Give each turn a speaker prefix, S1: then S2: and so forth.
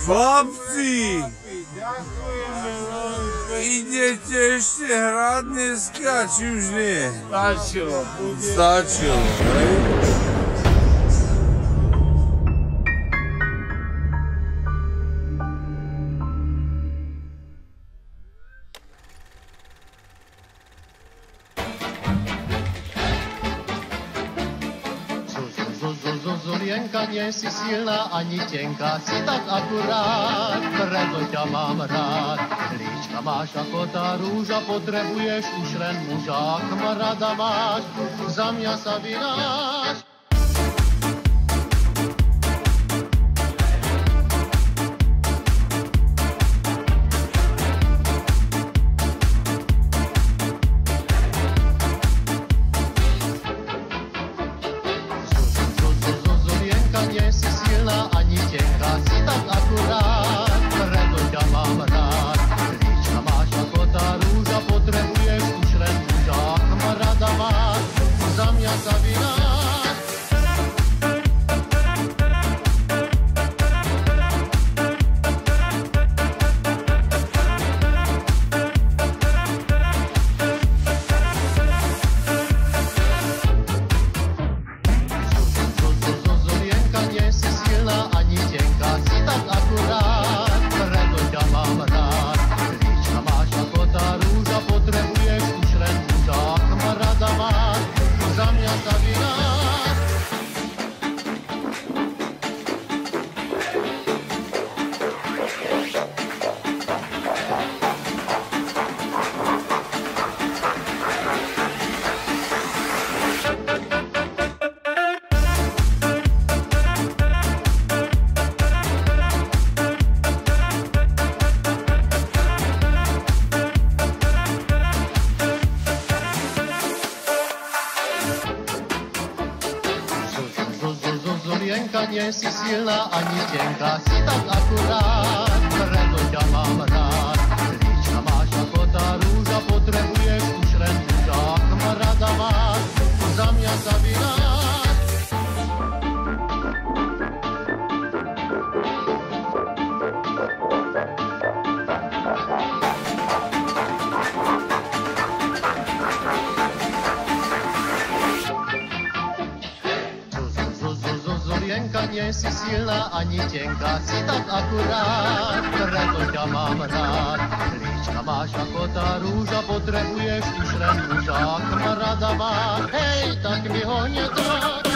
S1: Chlapci,
S2: Ďakujeme veľmi.
S1: idete ešte hrať dneska, či už nie?
S2: Stačilo.
S1: Stačilo, hej?
S3: Zulienka, nie si silná ani tenká, si tak akurát, preto ťa mám rád. Líčka máš ako tá rúža, potrebuješ už len muža, kmarada máš, za mňa sa vynáš. Nie si silná ani tenká, si tak akurát, preto ťa mám rád. Líčka máš ako tá rúža, potrebuješ už len muža, kmarada máš, za mňa sa vynáš. Nie si silná ani tenká, si tak akurát, preto ťa mám rád. Líčka máš ako tá rúža, potrebuješ už len muža, kmarada máš, za mňa sa vynáš. Zulienka, nie si silná ani tenká, si tak akurát, preto ťa mám rád. Líčka máš ako tá rúža, potrebuješ už len muža, kmarada máš, za mňa sa vynáš. Zulienka, nie si silná ani tenká, si tak akurát, preto ťa mám rád. Líčka máš ako tá rúža, potrebuješ už len muža, kmarada máš, hej, tak mi ho nedráť.